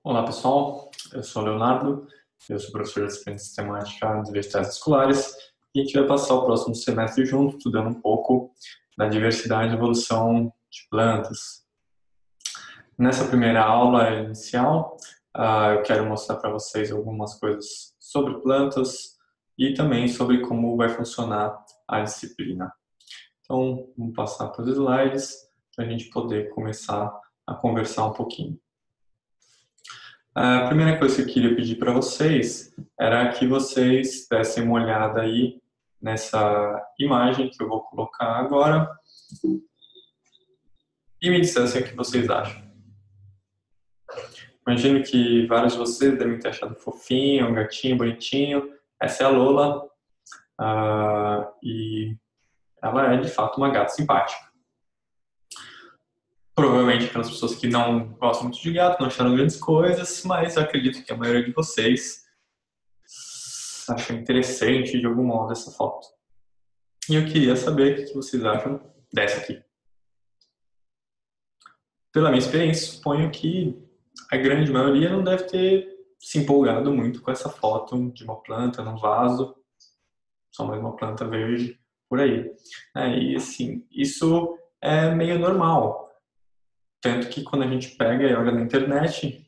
Olá pessoal, eu sou o Leonardo, eu sou professor de Disciplina Sistemática nas Universidades Escolares e a gente vai passar o próximo semestre junto, estudando um pouco da diversidade e evolução de plantas. Nessa primeira aula inicial, eu quero mostrar para vocês algumas coisas sobre plantas e também sobre como vai funcionar a disciplina. Então, vamos passar para os slides para a gente poder começar a conversar um pouquinho. A primeira coisa que eu queria pedir para vocês era que vocês dessem uma olhada aí nessa imagem que eu vou colocar agora e me dissessem o que vocês acham. Imagino que vários de vocês devem ter achado fofinho, um gatinho bonitinho. Essa é a Lola e ela é de fato uma gata simpática. Provavelmente aquelas pessoas que não gostam muito de gato não acharam grandes coisas, mas eu acredito que a maioria de vocês acham interessante de algum modo essa foto. E eu queria saber o que vocês acham dessa aqui. Pela minha experiência, suponho que a grande maioria não deve ter se empolgado muito com essa foto de uma planta num vaso, só mais uma planta verde por aí. E assim, isso é meio normal. Tanto que quando a gente pega e olha na internet,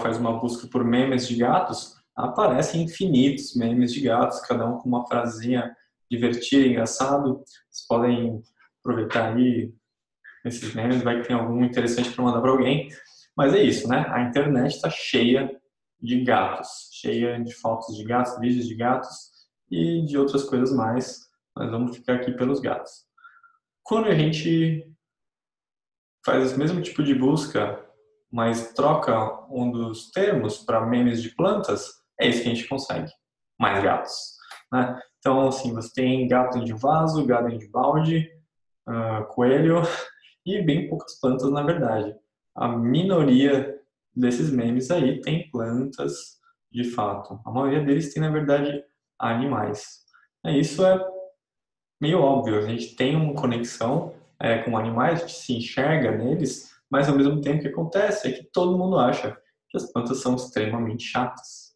faz uma busca por memes de gatos, aparecem infinitos memes de gatos, cada um com uma frasinha divertida, engraçado. Vocês podem aproveitar aí esses memes, vai que tem algum interessante para mandar para alguém. Mas é isso, né? A internet está cheia de gatos, cheia de fotos de gatos, vídeos de gatos e de outras coisas mais. Mas vamos ficar aqui pelos gatos. Quando a gente faz esse mesmo tipo de busca, mas troca um dos termos para memes de plantas, é isso que a gente consegue. Mais gatos, né? Então, assim, você tem gato de vaso, gato de balde, coelho e bem poucas plantas, na verdade. A minoria desses memes aí tem plantas, de fato. A maioria deles tem, na verdade, animais. Isso é meio óbvio. A gente tem uma conexão com animais, a gente se enxerga neles, mas ao mesmo tempo o que acontece é que todo mundo acha que as plantas são extremamente chatas.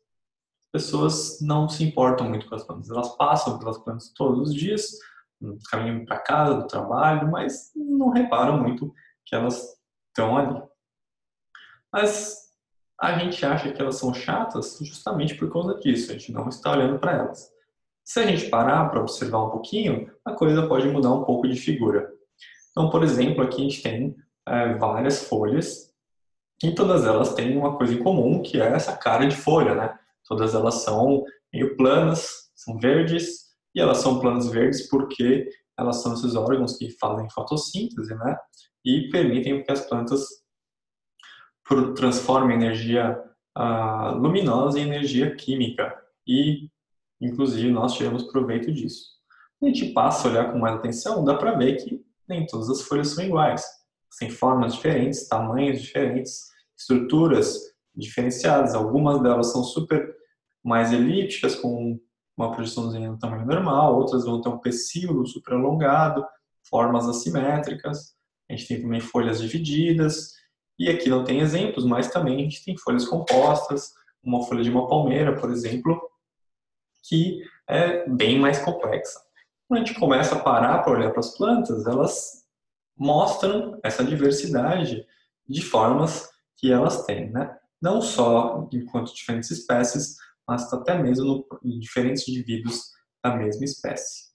As pessoas não se importam muito com as plantas. Elas passam pelas plantas todos os dias, caminham para casa, do trabalho, mas não reparam muito que elas estão ali. Mas a gente acha que elas são chatas justamente por causa disso, a gente não está olhando para elas. Se a gente parar para observar um pouquinho, a coisa pode mudar um pouco de figura. Então, por exemplo, aqui a gente tem várias folhas e todas elas têm uma coisa em comum, que é essa cara de folha, né? Todas elas são meio planas, são verdes, e elas são planas verdes porque elas são esses órgãos que fazem fotossíntese, né? E permitem que as plantas transformem energia luminosa em energia química. E, inclusive, nós tiramos proveito disso. A gente passa a olhar com mais atenção, dá para ver que nem todas as folhas são iguais. Tem formas diferentes, tamanhos diferentes, estruturas diferenciadas. Algumas delas são super mais elípticas, com uma projeçãozinha no tamanho normal, outras vão ter um pecíolo super alongado, formas assimétricas. A gente tem também folhas divididas, e aqui não tem exemplos, mas também a gente tem folhas compostas, uma folha de uma palmeira, por exemplo, que é bem mais complexa. Quando a gente começa a parar para olhar para as plantas, elas mostram essa diversidade de formas que elas têm, né? Não só enquanto diferentes espécies, mas até mesmo em diferentes indivíduos da mesma espécie.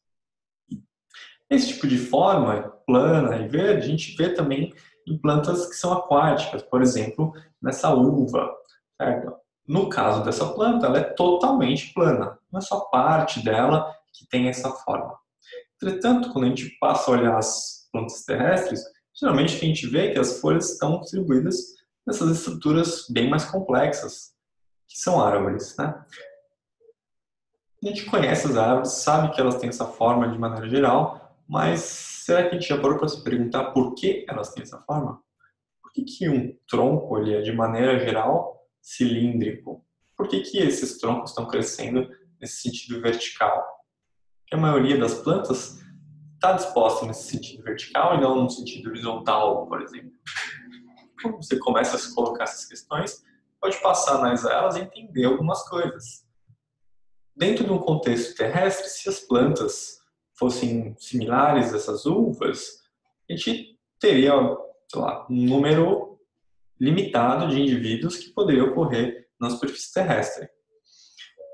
Esse tipo de forma, plana e verde, a gente vê também em plantas que são aquáticas, por exemplo, nessa uva. Certo? No caso dessa planta, ela é totalmente plana, não é só parte dela que tem essa forma. Entretanto, quando a gente passa a olhar as plantas terrestres, geralmente o que a gente vê é que as folhas estão distribuídas nessas estruturas bem mais complexas, que são árvores, né? A gente conhece as árvores, sabe que elas têm essa forma de maneira geral, mas será que a gente já parou para se perguntar por que elas têm essa forma? Por que um tronco ele é, de maneira geral, cilíndrico? Por que esses troncos estão crescendo nesse sentido vertical? Porque a maioria das plantas está disposta nesse sentido vertical e não no sentido horizontal, por exemplo. Quando você começa a se colocar essas questões, pode passar mais a elas e entender algumas coisas. Dentro de um contexto terrestre, se as plantas fossem similares a essas uvas, a gente teria, sei lá, um número limitado de indivíduos que poderia ocorrer na superfície terrestre.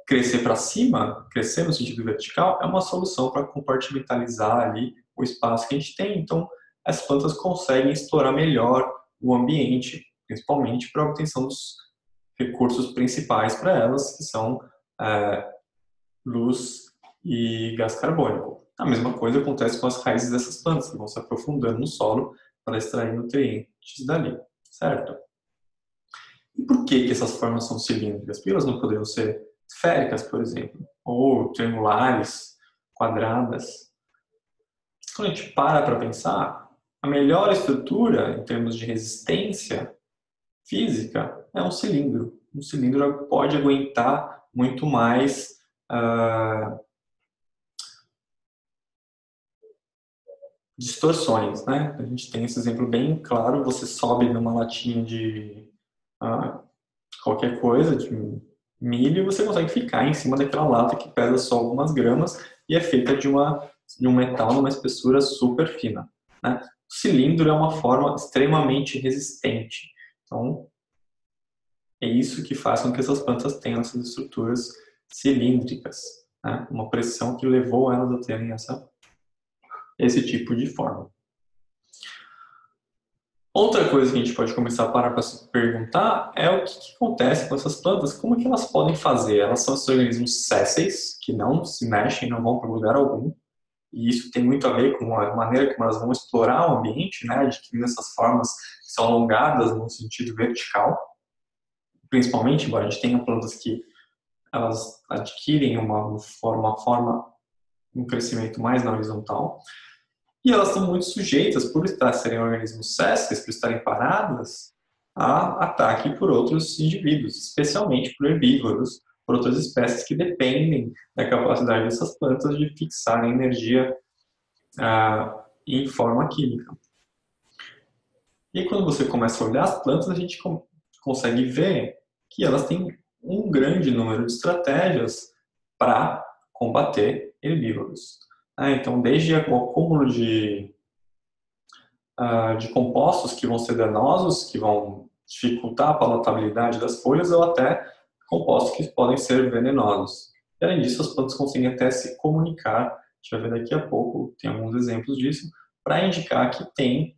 Crescer para cima, crescer no sentido vertical, é uma solução para compartimentalizar ali o espaço que a gente tem. Então, as plantas conseguem explorar melhor o ambiente, principalmente para a obtenção dos recursos principais para elas, que são luz e gás carbônico. A mesma coisa acontece com as raízes dessas plantas, que vão se aprofundando no solo para extrair nutrientes dali, certo? E por que essas formas são cilíndricas? Porque elas não poderiam ser esféricas, por exemplo, ou triangulares, quadradas. Quando a gente para pensar, a melhor estrutura em termos de resistência física é um cilindro. Um cilindro pode aguentar muito mais distorções, né? A gente tem esse exemplo bem claro, você sobe numa latinha de qualquer coisa, de milho, e você consegue ficar em cima daquela lata que pesa só algumas gramas e é feita de um metal numa espessura super fina, né? O cilindro é uma forma extremamente resistente. Então, é isso que faz com que essas plantas tenham essas estruturas cilíndricas, né? Uma pressão que levou elas a terem esse tipo de forma. Outra coisa que a gente pode começar a parar para se perguntar é o que acontece com essas plantas, como que elas podem fazer? Elas são esses organismos sésseis, que não se mexem, não vão para lugar algum, e isso tem muito a ver com a maneira como elas vão explorar o ambiente, né, adquirindo essas formas que são alongadas no sentido vertical, principalmente, embora a gente tenha plantas que elas adquirem uma forma, um crescimento mais na horizontal, e elas estão muito sujeitas, por serem organismos sésseis, por estarem paradas, a ataque por outros indivíduos, especialmente por herbívoros, por outras espécies que dependem da capacidade dessas plantas de fixarem energia em forma química. E quando você começa a olhar as plantas, a gente consegue ver que elas têm um grande número de estratégias para combater herbívoros. Então, desde o acúmulo de compostos que vão ser danosos, que vão dificultar a palatabilidade das folhas, ou até compostos que podem ser venenosos. E, além disso, as plantas conseguem até se comunicar, a gente vai ver daqui a pouco, tem alguns exemplos disso, para indicar que tem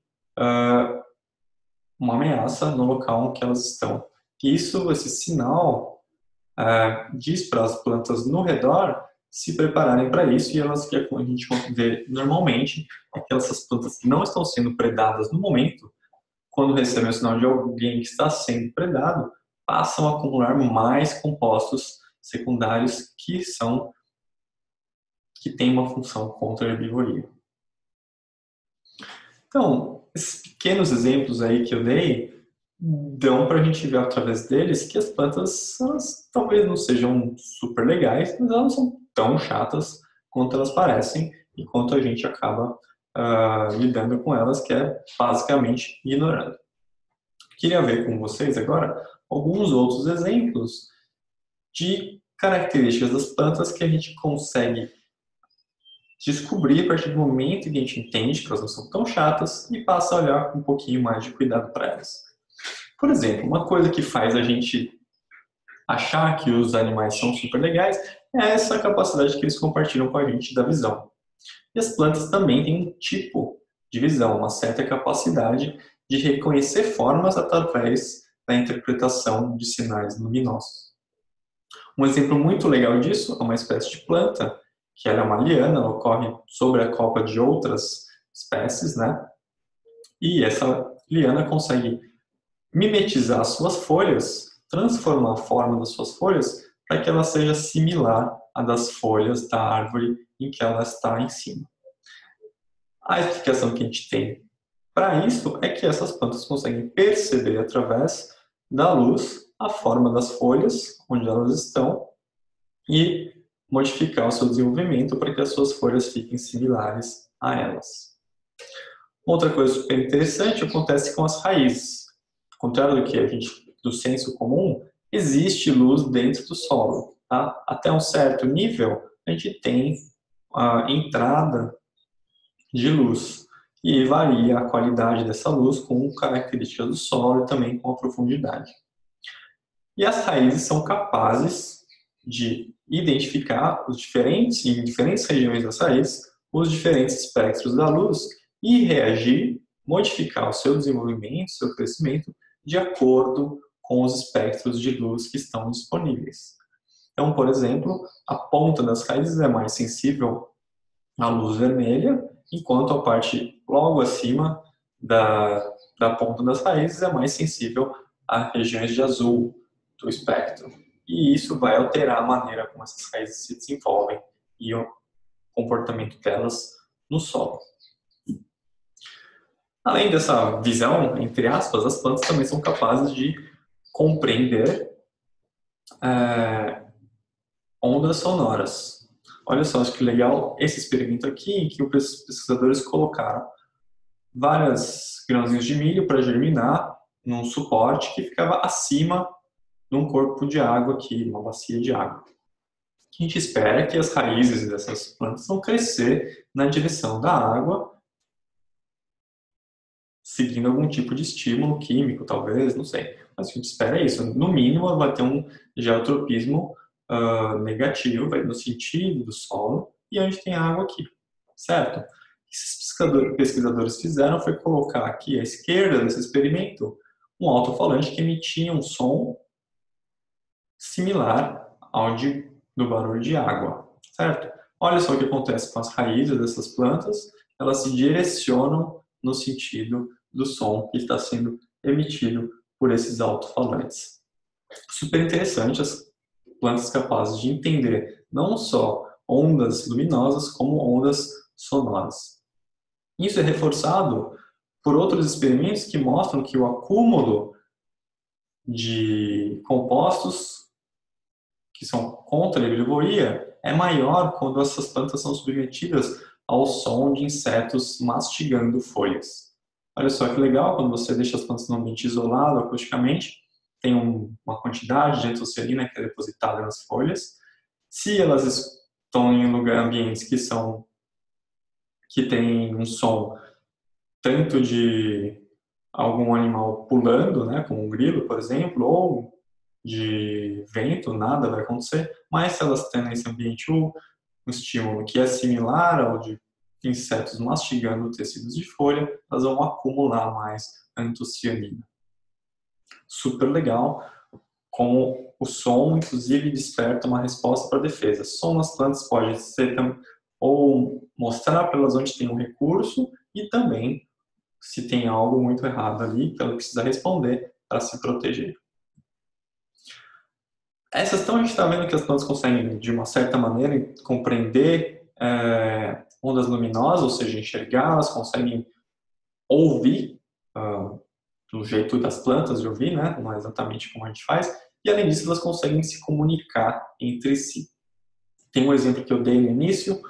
uma ameaça no local em que elas estão. E esse sinal, diz para as plantas no redor se prepararem para isso, e elas que a gente vê normalmente é que essas plantas que não estão sendo predadas no momento, quando recebem o sinal de alguém que está sendo predado, passam a acumular mais compostos secundários que têm uma função contra a herbivoria. Então, esses pequenos exemplos aí que eu dei dão para a gente ver através deles que as plantas, elas talvez não sejam super legais, mas elas não são tão chatas quanto elas parecem e quanto a gente acaba lidando com elas, que é basicamente ignorando. Queria ver com vocês agora alguns outros exemplos de características das plantas que a gente consegue descobrir a partir do momento em que a gente entende que elas não são tão chatas e passa a olhar com um pouquinho mais de cuidado para elas. Por exemplo, uma coisa que faz a gente achar que os animais são super legais é essa capacidade que eles compartilham com a gente da visão. E as plantas também têm um tipo de visão, uma certa capacidade de reconhecer formas através da interpretação de sinais luminosos. Um exemplo muito legal disso é uma espécie de planta, que ela é uma liana, ela ocorre sobre a copa de outras espécies, né? E essa liana consegue mimetizar as suas folhas, transformar a forma das suas folhas para que ela seja similar à das folhas da árvore em que ela está em cima. A explicação que a gente tem para isso é que essas plantas conseguem perceber através da luz a forma das folhas, onde elas estão, e modificar o seu desenvolvimento para que as suas folhas fiquem similares a elas. Outra coisa super interessante acontece com as raízes. Ao contrário do que a gente do senso comum, existe luz dentro do solo. Tá? Até um certo nível, a gente tem a entrada de luz. E varia a qualidade dessa luz com características do solo e também com a profundidade. E as raízes são capazes de identificar em diferentes regiões das raízes, os diferentes espectros da luz e reagir, modificar o seu desenvolvimento, o seu crescimento, de acordo com os espectros de luz que estão disponíveis. Então, por exemplo, a ponta das raízes é mais sensível à luz vermelha, enquanto a parte logo acima da ponta das raízes é mais sensível a regiões de azul do espectro. E isso vai alterar a maneira como essas raízes se desenvolvem e o comportamento delas no solo. Além dessa visão, entre aspas, as plantas também são capazes de compreender ondas sonoras. Olha só, acho que legal esse experimento aqui, em que os pesquisadores colocaram vários grãozinhos de milho para germinar num suporte que ficava acima de um corpo de água aqui, uma bacia de água. A gente espera que as raízes dessas plantas vão crescer na direção da água, seguindo algum tipo de estímulo químico, talvez, não sei. Mas a gente espera isso. No mínimo, vai ter um geotropismo negativo, vai no sentido do solo, e a gente tem água aqui, certo? O que esses pesquisadores fizeram foi colocar aqui à esquerda desse experimento um alto-falante que emitia um som similar ao do barulho de água, certo? Olha só o que acontece com as raízes dessas plantas, elas se direcionam no sentido do som que está sendo emitido por esses alto-falantes. Super interessante, as plantas capazes de entender não só ondas luminosas, como ondas sonoras. Isso é reforçado por outros experimentos que mostram que o acúmulo de compostos que são contra a herbologia é maior quando essas plantas são submetidas ao som de insetos mastigando folhas. Olha só que legal, quando você deixa as plantas num ambiente isolado acusticamente, tem uma quantidade de antocianina que é depositada nas folhas. Se elas estão em ambientes que tem um som tanto de algum animal pulando, né, como um grilo, por exemplo, ou de vento, nada vai acontecer, mas se elas têm nesse ambiente um estímulo que é similar ao de insetos mastigando tecidos de folha, elas vão acumular mais antocianina. Super legal, como o som, inclusive, desperta uma resposta para a defesa. Som nas plantas pode ser ou mostrar para elas onde tem um recurso e também se tem algo muito errado ali que ela precisa responder para se proteger. Então a gente está vendo que as plantas conseguem, de uma certa maneira, compreender ondas luminosas, ou seja, enxergar, elas conseguem ouvir, do jeito das plantas de ouvir, né? Não é exatamente como a gente faz, e além disso elas conseguem se comunicar entre si. Tem um exemplo que eu dei no início,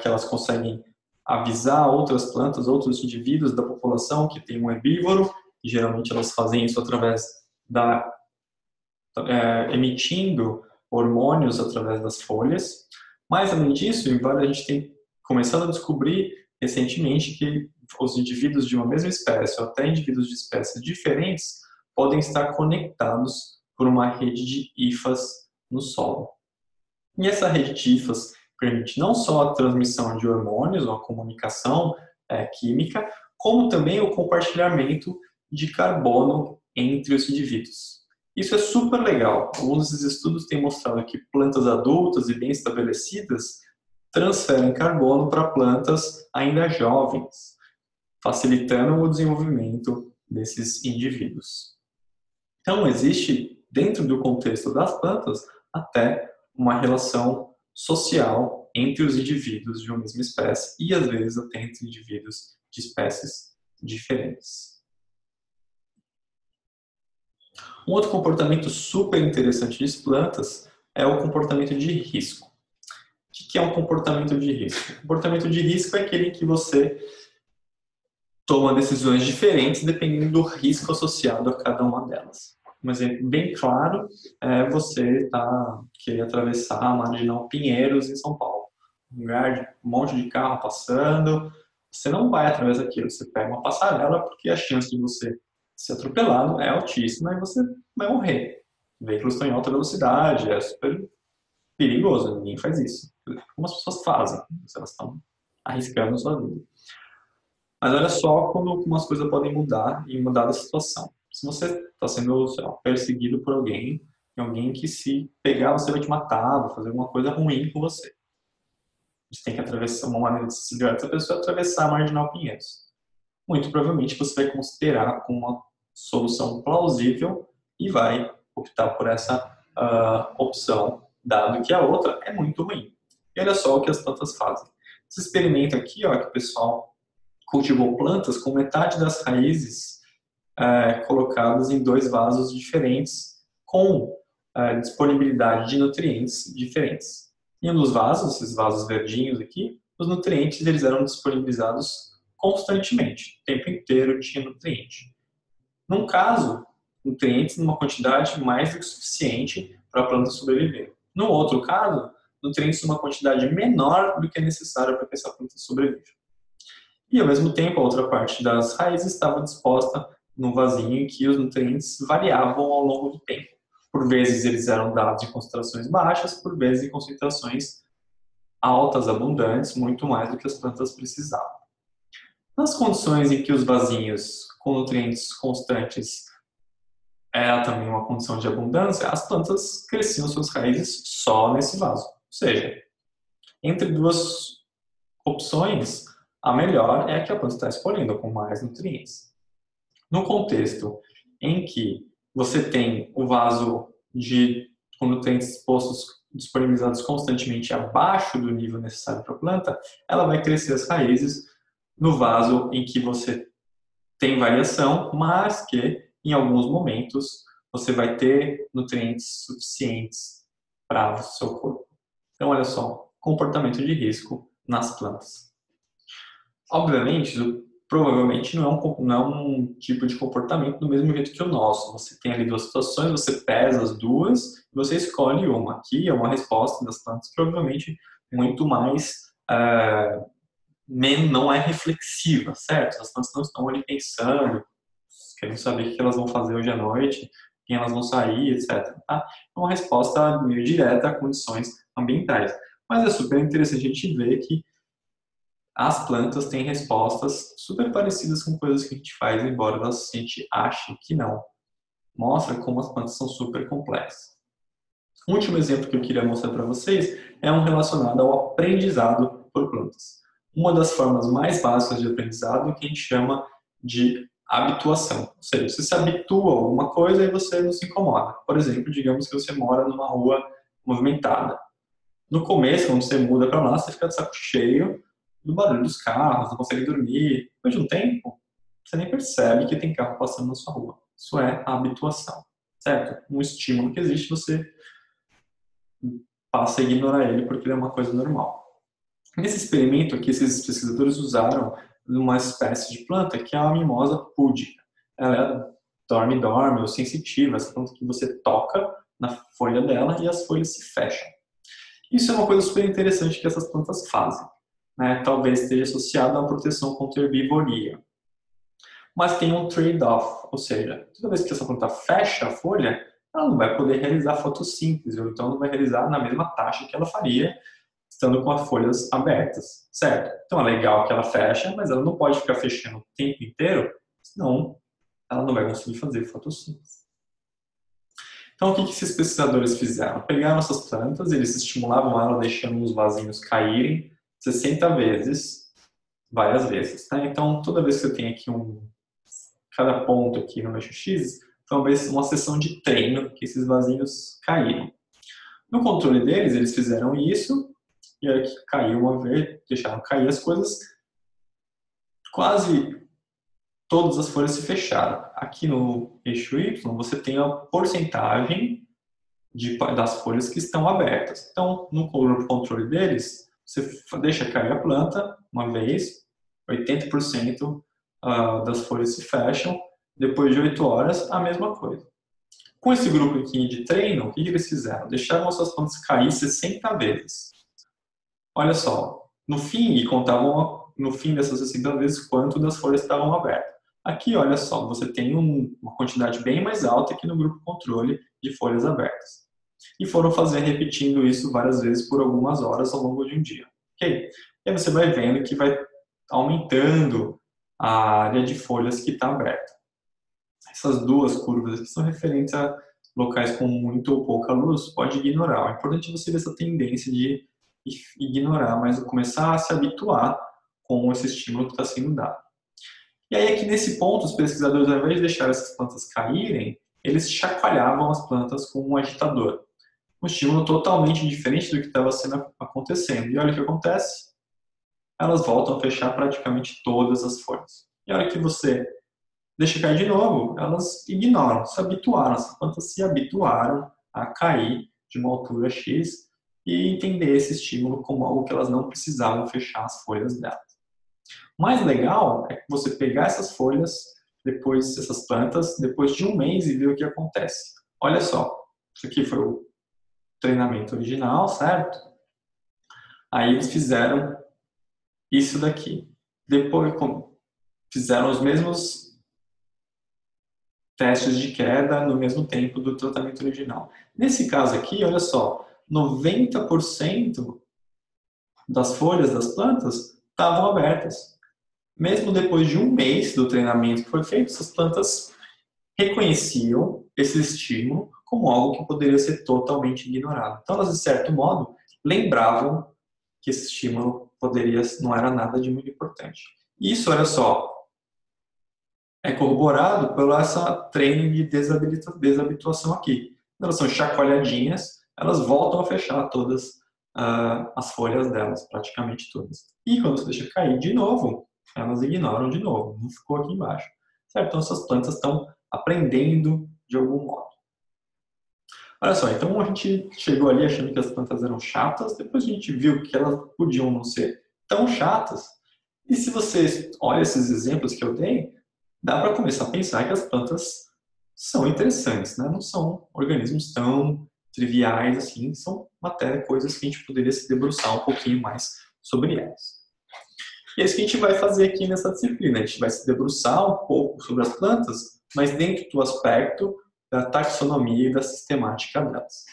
que elas conseguem avisar outras plantas, outros indivíduos da população que tem um herbívoro, e geralmente elas fazem isso através emitindo hormônios através das folhas. Mas, além disso, embora a gente tenha começado a descobrir recentemente que os indivíduos de uma mesma espécie, ou até indivíduos de espécies diferentes, podem estar conectados por uma rede de hifas no solo. E essa rede de hifas permite não só a transmissão de hormônios, ou a comunicação química, como também o compartilhamento de carbono entre os indivíduos. Isso é super legal. Alguns desses estudos têm mostrado que plantas adultas e bem estabelecidas transferem carbono para plantas ainda jovens, facilitando o desenvolvimento desses indivíduos. Então, existe, dentro do contexto das plantas, até uma relação social entre os indivíduos de uma mesma espécie e, às vezes, até entre indivíduos de espécies diferentes. Um outro comportamento super interessante das plantas é o comportamento de risco. O que é um comportamento de risco? O comportamento de risco é aquele que você toma decisões diferentes dependendo do risco associado a cada uma delas. Um exemplo bem claro é você querer atravessar a Marginal Pinheiros em São Paulo. Um lugar de um monte de carro passando, você não vai através daquilo, você pega uma passarela porque a chance de você ser atropelado é altíssima e você vai morrer. Veículos estão em alta velocidade, é super perigoso, ninguém faz isso. Como as pessoas fazem, se elas estão arriscando a sua vida. Mas olha só como algumas coisas podem mudar e mudar a situação. Se você está sendo, sei lá, perseguido por alguém, tem alguém que se pegar você vai te matar, vai fazer alguma coisa ruim com você. Você tem que atravessar, uma maneira de se livrar dessa pessoa é atravessar a Marginal Pinheiros. Muito provavelmente você vai considerar como uma solução plausível e vai optar por essa opção, dado que a outra é muito ruim. E olha só o que as plantas fazem. Esse experimento aqui, ó, que o pessoal cultivou plantas com metade das raízes colocadas em 2 vasos diferentes, com disponibilidade de nutrientes diferentes. Em um dos vasos, esses vasos verdinhos aqui, os nutrientes eles eram disponibilizados constantemente, o tempo inteiro tinha nutriente. Num caso, nutrientes numa quantidade mais do que suficiente para a planta sobreviver. No outro caso, nutrientes numa quantidade menor do que é necessário para que essa planta sobreviva. E, ao mesmo tempo, a outra parte das raízes estava disposta num vasinho em que os nutrientes variavam ao longo do tempo. Por vezes eles eram dados em concentrações baixas, por vezes em concentrações altas, abundantes, muito mais do que as plantas precisavam. Nas condições em que os vasinhos com nutrientes constantes era também uma condição de abundância, as plantas cresciam suas raízes só nesse vaso. Ou seja, entre duas opções, a melhor é a que a planta está escolhendo, com mais nutrientes. No contexto em que você tem o vaso com nutrientes disponibilizados constantemente abaixo do nível necessário para a planta, ela vai crescer as raízes no vaso em que você tem variação, mas que em alguns momentos você vai ter nutrientes suficientes para o seu corpo. Então, olha só, comportamento de risco nas plantas. Obviamente, provavelmente não é um tipo de comportamento do mesmo jeito que o nosso. Você tem ali 2 situações, você pesa as duas e você escolhe uma. Aqui é uma resposta das plantas provavelmente muito mais não é reflexiva, certo? As plantas não estão ali pensando, querendo saber o que elas vão fazer hoje à noite, quem elas vão sair, etc. Tá? É uma resposta meio direta a condições ambientais. Mas é super interessante a gente ver que as plantas têm respostas super parecidas com coisas que a gente faz, embora a gente ache que não. Mostra como as plantas são super complexas. O último exemplo que eu queria mostrar para vocês é um relacionado ao aprendizado por plantas. Uma das formas mais básicas de aprendizado é o que a gente chama de habituação. Ou seja, você se habitua a alguma coisa e você não se incomoda. Por exemplo, digamos que você mora numa rua movimentada. No começo, quando você muda para lá, você fica de saco cheio do barulho dos carros, não consegue dormir. Depois de um tempo, você nem percebe que tem carro passando na sua rua. Isso é a habituação, certo? Um estímulo que existe, você passa a ignorar ele porque ele é uma coisa normal. Nesse experimento aqui, esses pesquisadores usaram uma espécie de planta que é a mimosa púdica. Ela é dorme-dorme ou sensitiva, essa planta que você toca na folha dela e as folhas se fecham. Isso é uma coisa super interessante que essas plantas fazem. Né? Talvez esteja associado à proteção contra herbivoria. Mas tem um trade-off, ou seja, toda vez que essa planta fecha a folha, ela não vai poder realizar fotossíntese, ou então não vai realizar na mesma taxa que ela faria estando com as folhas abertas, certo? Então é legal que ela fecha, mas ela não pode ficar fechando o tempo inteiro, senão ela não vai conseguir fazer fotossíntese. Então o que esses pesquisadores fizeram? Pegaram essas plantas, eles estimulavam ela deixando os vasinhos caírem 60 vezes, várias vezes. Tá? Então toda vez que eu tenho aqui cada ponto aqui no eixo X, talvez uma sessão de treino que esses vasinhos caíram. No controle deles, eles fizeram isso, e aí que caiu uma vez, deixaram cair as coisas, quase todas as folhas se fecharam. Aqui no eixo Y, você tem a porcentagem das folhas que estão abertas. Então, no controle deles, você deixa cair a planta uma vez, 80% das folhas se fecham, depois de 8 horas, a mesma coisa. Com esse grupo aqui de treino, o que eles fizeram? Deixaram as suas plantas cair 60 vezes. Olha só, no fim, e contavam no fim dessas 60 vezes quanto das folhas estavam abertas. Aqui, olha só, você tem uma quantidade bem mais alta aqui no grupo controle de folhas abertas. E foram repetindo isso várias vezes por algumas horas ao longo de um dia. Ok? E aí você vai vendo que vai aumentando a área de folhas que está aberta. Essas duas curvas aqui são referentes a locais com muito ou pouca luz, pode ignorar. É importante você ver essa tendência de ignorar, mas começar a se habituar com esse estímulo que está sendo dado. E aí aqui nesse ponto, os pesquisadores, ao invés de deixar essas plantas caírem, eles chacoalhavam as plantas com um agitador. Um estímulo totalmente diferente do que estava acontecendo. E olha o que acontece. Elas voltam a fechar praticamente todas as folhas. E a hora que você deixa cair de novo, elas ignoram, se habituaram, as plantas se habituaram a cair de uma altura X e entender esse estímulo como algo que elas não precisavam fechar as folhas delas. O mais legal é que você pegar essas folhas, depois essas plantas, depois de um mês e ver o que acontece. Olha só, isso aqui foi o treinamento original, certo? Aí eles fizeram isso daqui. Depois fizeram os mesmos testes de queda no mesmo tempo do tratamento original. Nesse caso aqui, olha só, 90% das folhas das plantas estavam abertas. Mesmo depois de um mês do treinamento que foi feito, essas plantas reconheciam esse estímulo como algo que poderia ser totalmente ignorado. Então, elas, de certo modo, lembravam que esse estímulo não era nada de muito importante. Isso, olha só, é corroborado pela essa treino de desabituação aqui. Elas são chacoalhadinhas, elas voltam a fechar todas as folhas delas, praticamente todas. E quando você deixa cair de novo, elas ignoram de novo, não ficou aqui embaixo. Certo? Então essas plantas estão aprendendo de algum modo. Olha só, então a gente chegou ali achando que as plantas eram chatas, depois a gente viu que elas podiam não ser tão chatas. E se você olha esses exemplos que eu dei, dá para começar a pensar que as plantas são interessantes, né? Não são organismos tão triviais assim, são coisas que a gente poderia se debruçar um pouquinho mais sobre elas. E é isso que a gente vai fazer aqui nessa disciplina. A gente vai se debruçar um pouco sobre as plantas, mas dentro do aspecto da taxonomia e da sistemática delas.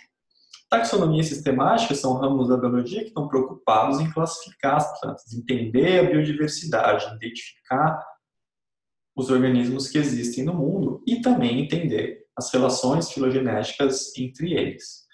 Taxonomia e sistemática são ramos da biologia que estão preocupados em classificar as plantas, entender a biodiversidade, identificar os organismos que existem no mundo e também entender as relações filogenéticas entre eles.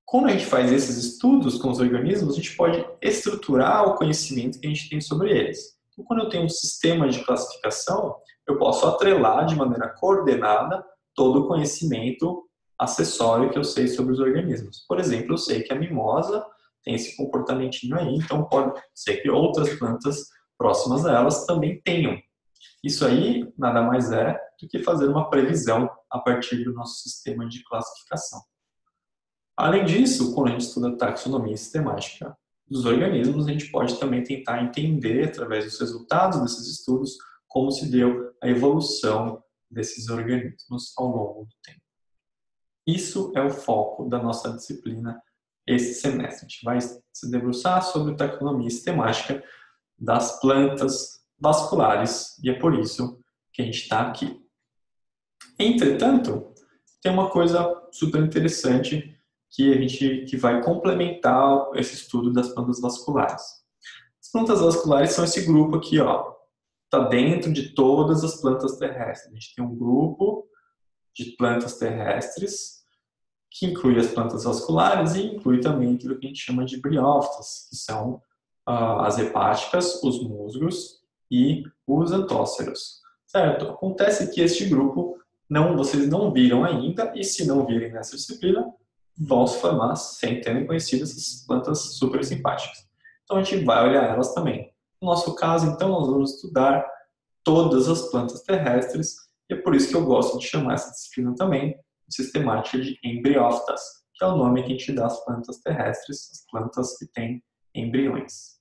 Quando a gente faz esses estudos com os organismos, a gente pode estruturar o conhecimento que a gente tem sobre eles. Então, quando eu tenho um sistema de classificação, eu posso atrelar de maneira coordenada todo o conhecimento acessório que eu sei sobre os organismos. Por exemplo, eu sei que a mimosa tem esse comportamentinho aí, então pode ser que outras plantas próximas a elas também tenham. Isso aí nada mais é do que fazer uma previsão a partir do nosso sistema de classificação. Além disso, quando a gente estuda taxonomia sistemática dos organismos, a gente pode também tentar entender, através dos resultados desses estudos, como se deu a evolução desses organismos ao longo do tempo. Isso é o foco da nossa disciplina esse semestre. A gente vai se debruçar sobre taxonomia sistemática das plantas vasculares e é por isso que a gente está aqui. Entretanto, tem uma coisa super interessante que vai complementar esse estudo das plantas vasculares. As plantas vasculares são esse grupo aqui, ó, está dentro de todas as plantas terrestres. A gente tem um grupo de plantas terrestres que inclui as plantas vasculares e inclui também aquilo que a gente chama de briófitas, que são as hepáticas, os musgos e os antóceros. Certo? Acontece que este grupo vocês não viram ainda, e se não virem nessa disciplina, vão se formar sem terem conhecido essas plantas super simpáticas. Então a gente vai olhar elas também. No nosso caso, então, nós vamos estudar todas as plantas terrestres, e é por isso que eu gosto de chamar essa disciplina também de sistemática de embriófitas, que é o nome que a gente dá às plantas terrestres, as plantas que têm embriões.